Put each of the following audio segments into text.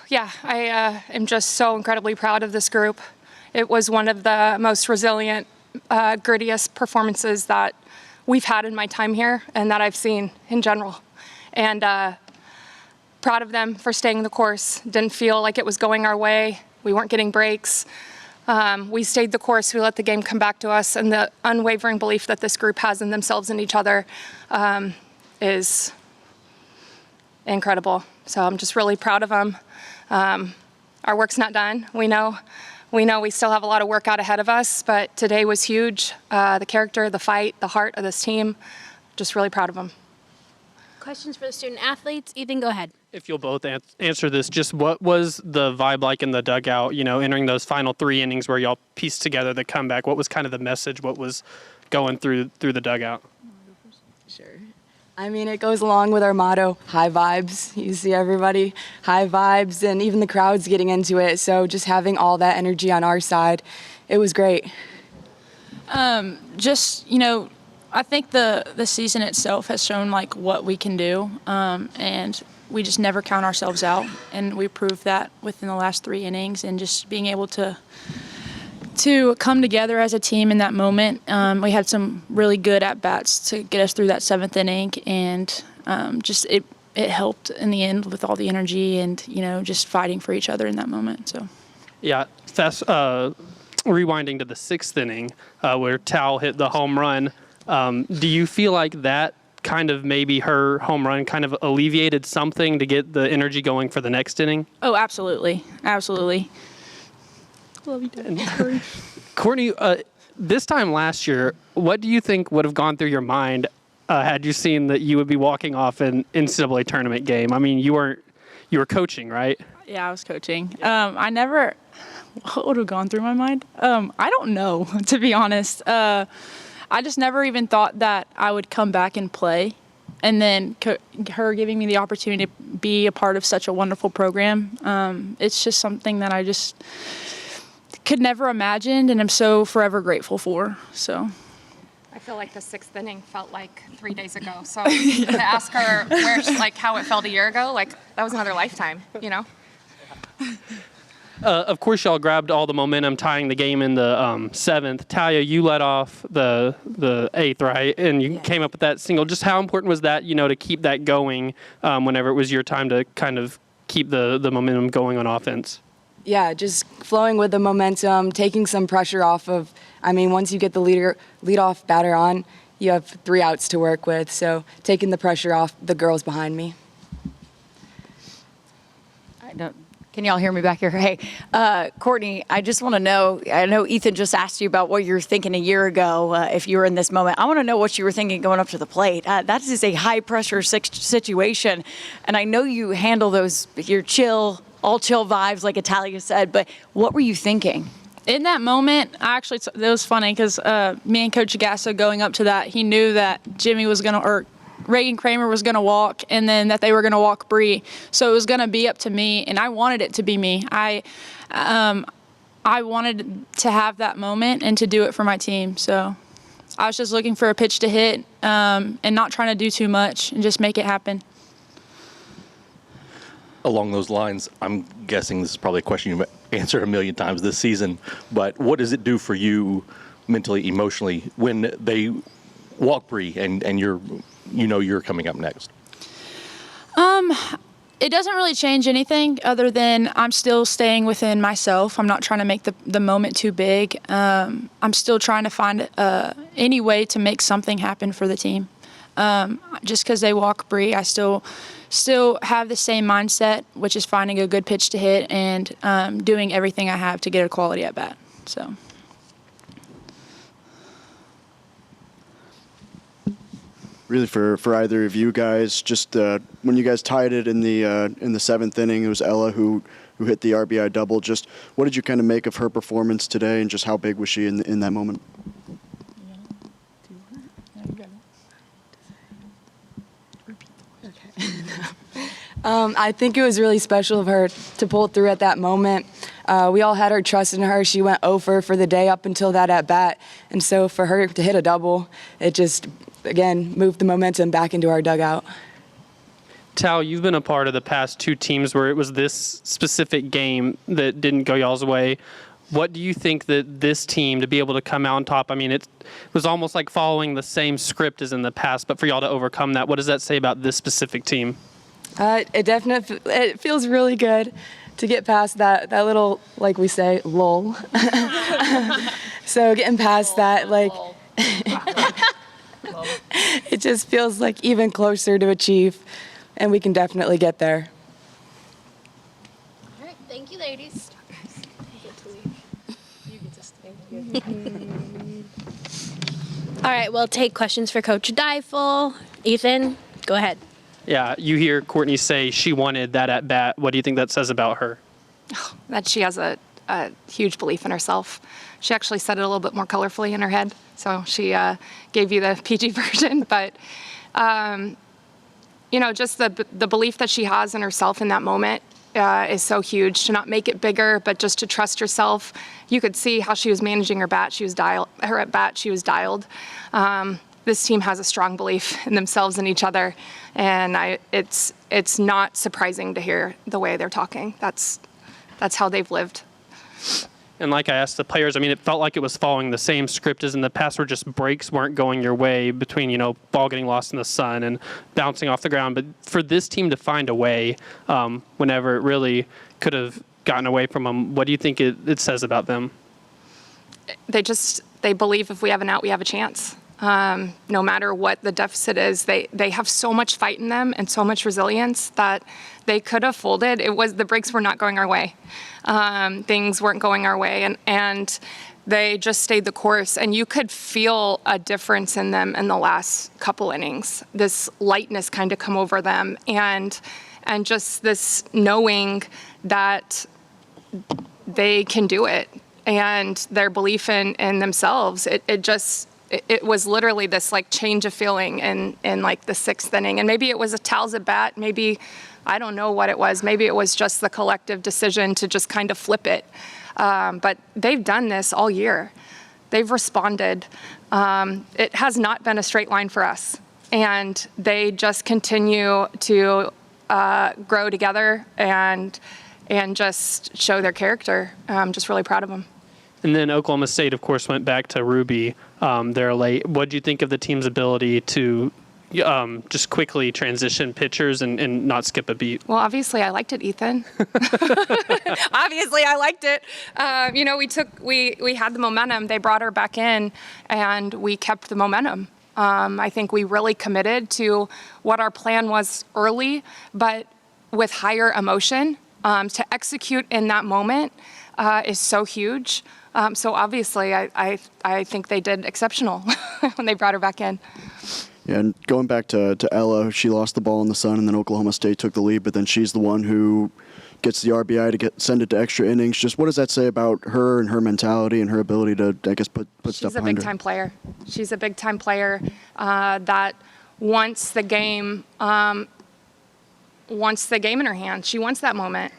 Yeah, I am just so incredibly proud of this group. It was one of the most resilient, grittiest performances that we've had in my time here and that I've seen in general. And proud of them for staying the course. Didn't feel like it was going our way. We weren't getting breaks. We stayed the course. We let the game come back to us. And the unwavering belief that this group has in themselves and each other is incredible. So I'm just really proud of them. Our work's not done. We know we still have a lot of work out ahead of us, but today was huge. The character, the fight, the heart of this team, just really proud of them. Questions for the student athletes? Ethan, go ahead. If you'll both answer this, just what was the vibe like in the dugout, entering those final 3 innings where y'all pieced together the comeback? What was kind of the message? What was going through the dugout? Sure. I mean, it goes along with our motto, high vibes. You see everybody, high vibes, and even the crowd's getting into it. So just having all that energy on our side, it was great. I think the season itself has shown like what we can do, and we just never count ourselves out, and we proved that within the last 3 innings, and just being able to come together as a team in that moment. We had some really good at-bats to get us through that 7th inning, and it helped in the end with all the energy and, just fighting for each other in that moment. So, yeah, rewinding to the 6th inning where Tal hit the home run, do you feel like that kind of maybe her home run kind of alleviated something to get the energy going for the next inning? Oh, absolutely. Absolutely. Love you, Dad. Courtney, this time last year, what do you think would have gone through your mind had you seen that you would be walking off an NCAA tournament game? I mean, you were coaching, right? Yeah, I was coaching. What would have gone through my mind? I don't know, to be honest. I just never even thought that I would come back and play. And then her giving me the opportunity to be a part of such a wonderful program, it's just something that I just could never imagine, and I'm so forever grateful for. So I feel like the 6th inning felt like 3 days ago. So to ask her how it felt a year ago, that was another lifetime, Of course, y'all grabbed all the momentum, tying the game in the 7th. Atalyia, you led off the 8th, right? And you came up with that single. Just how important was that, to keep that going whenever it was your time to kind of keep the momentum going on offense? Yeah, just flowing with the momentum, taking some pressure off of, once you get the leadoff batter on, you have 3 outs to work with. So taking the pressure off the girls behind me. Can y'all hear me back here? Hey, Courtney, I just want to know, I know Ethan just asked you about what you were thinking a year ago if you were in this moment. I want to know what you were thinking going up to the plate. That is a high-pressure situation, and I know you handle your all chill vibes like Atalyia said, but what were you thinking? In that moment, it was funny because me and Coach Gasso going up to that, he knew that Jimmy was going to, or Reagan Kramer was going to walk, and then that they were going to walk Bree. So it was going to be up to me, and I wanted it to be me. I wanted to have that moment and to do it for my team. So I was just looking for a pitch to hit and not trying to do too much and just make it happen. Along those lines, I'm guessing this is probably a question you've answered a million times this season, but what does it do for you mentally, emotionally, when they walk Bree and you're coming up next? It doesn't really change anything other than I'm still staying within myself. I'm not trying to make the moment too big. I'm still trying to find any way to make something happen for the team. Just because they walk Bree, I still have the same mindset, which is finding a good pitch to hit and doing everything I have to get a quality at bat. So. Really, for either of you guys, just when you guys tied it in the 7th inning, it was Ella who hit the RBI double. Just what did you kind of make of her performance today, and just how big was she in that moment? I think it was really special of her to pull through at that moment. We all had our trust in her. She went over for the day up until that at bat, and so for her to hit a double, it just again moved the momentum back into our dugout. Tal, you've been a part of the past 2 teams where it was this specific game that didn't go y'all's way. What do you think that this team, to be able to come out on top, I mean, it was almost like following the same script as in the past, but for y'all to overcome that, what does that say about this specific team? It feels really good to get past that little, like we say, lull. So getting past that, like, it just feels like even closer to achieve, and we can definitely get there. All right, thank you, ladies. All right, we'll take questions for Coach Deifel. Ethan, go ahead. Yeah, you hear Courtney say she wanted that at bat. What do you think that says about her? That she has a huge belief in herself. She actually said it a little bit more colorfully in her head, so she gave you the PG version. But, just the belief that she has in herself in that moment is so huge. To not make it bigger, but just to trust herself. You could see how she was managing her bat. Her at bat, she was dialed. This team has a strong belief in themselves and each other, and it's not surprising to hear the way they're talking. That's how they've lived. And like I asked the players, I mean, it felt like it was following the same script as in the past, where just breaks weren't going your way between, ball getting lost in the sun and bouncing off the ground. But for this team to find a way whenever it really could have gotten away from them, what do you think it says about them? They believe if we have an out, we have a chance. No matter what the deficit is, they have so much fight in them and so much resilience that they could have folded. The breaks were not going our way. Things weren't going our way, and they just stayed the course. And you could feel a difference in them in the last couple innings. This lightness kind of come over them, and just this knowing that they can do it, and their belief in themselves. It was literally this like change of feeling in like the 6th inning. And maybe it was a Tal's at bat. Maybe, I don't know what it was. Maybe it was just the collective decision to just kind of flip it. But they've done this all year. They've responded. It has not been a straight line for us. And they just continue to grow together and just show their character. I'm just really proud of them. And then Oklahoma State, of course, went back to Ruby there late. What do you think of the team's ability to just quickly transition pitchers and not skip a beat? Well, obviously, I liked it, Ethan. Obviously, I liked it. We had the momentum. They brought her back in, and we kept the momentum. I think we really committed to what our plan was early, but with higher emotion. To execute in that moment is so huge. So obviously, I think they did exceptional when they brought her back in. Yeah, and going back to Ella, she lost the ball in the sun, and then Oklahoma State took the lead, but then she's the one who gets the RBI to send it to extra innings. Just what does that say about her and her mentality and her ability to, I guess, put stuff behind her? She's a big-time player. She's a big-time player that wants the game in her hand. She wants that moment.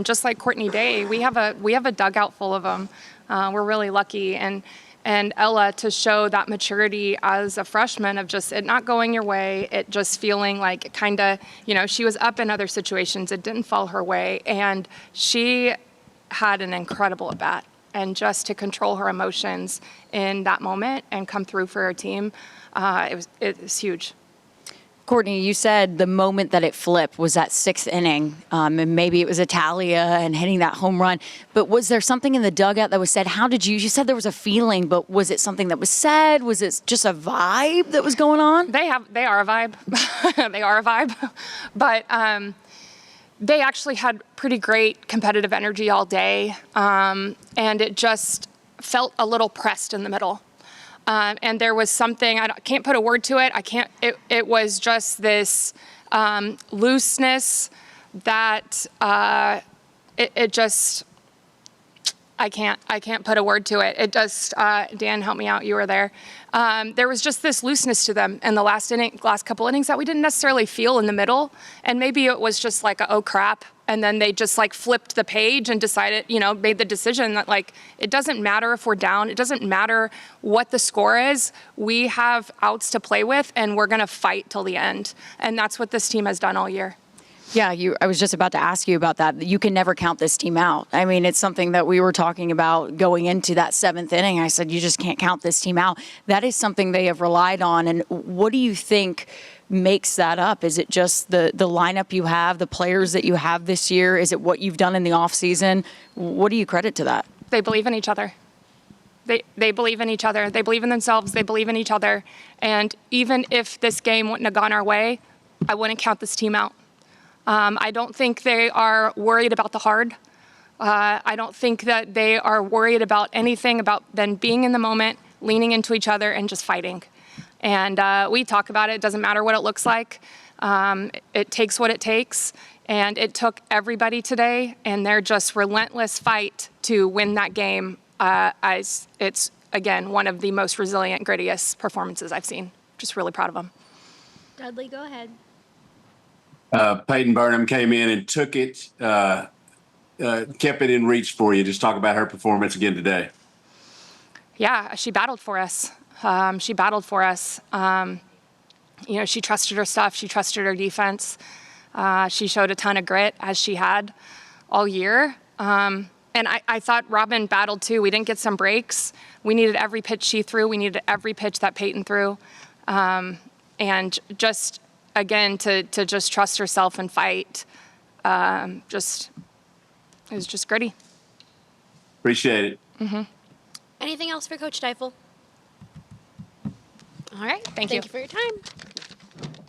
Just like Courtney Day, we have a dugout full of them. We're really lucky, and Ella, to show that maturity as a freshman of just it not going your way, it just feeling like it kind of, she was up in other situations, it didn't fall her way, and she had an incredible at bat. And just to control her emotions in that moment and come through for her team, it was huge. Courtney, you said the moment that it flipped was that 6th inning, and maybe it was Atalyia and hitting that home run. But was there something in the dugout that was said? How did you said there was a feeling, but was it something that was said? Was it just a vibe that was going on? They are a vibe. They are a vibe. But they actually had pretty great competitive energy all day, and it just felt a little pressed in the middle. And there was something, I can't put a word to it. It was just this looseness that it just, I can't put a word to it. It just, Dan, help me out. You were there. There was just this looseness to them in the last couple innings that we didn't necessarily feel in the middle. And maybe it was just like, oh crap. And then they just like flipped the page and decided, made the decision that like, it doesn't matter if we're down. It doesn't matter what the score is. We have outs to play with, and we're going to fight till the end. And that's what this team has done all year. Yeah, I was just about to ask you about that. You can never count this team out. I mean, it's something that we were talking about going into that 7th inning. I said, you just can't count this team out. That is something they have relied on. And what do you think makes that up? Is it just the lineup you have, the players that you have this year? Is it what you've done in the offseason? What do you credit to that? They believe in each other. They believe in each other. They believe in themselves. They believe in each other. And even if this game wouldn't have gone our way, I wouldn't count this team out. I don't think they are worried about the hard. I don't think that they are worried about anything about them being in the moment, leaning into each other, and just fighting. And we talk about it. It doesn't matter what it looks like. It takes what it takes. And it took everybody today, and their just relentless fight to win that game. It's, again, one of the most resilient, grittiest performances I've seen. Just really proud of them. Dudley, go ahead. Peyton Burnham came in and took it, kept it in reach for you. Just talk about her performance again today. Yeah, she battled for us. She battled for us. She trusted her stuff. She trusted her defense. She showed a ton of grit, as she had all year. And I thought Robin battled too. We didn't get some breaks. We needed every pitch she threw. We needed every pitch that Peyton threw. And just, again, to just trust herself and fight, it was just gritty. Appreciate it. Mm-hmm. Anything else for Coach Deifel? All right. Thank you for your time.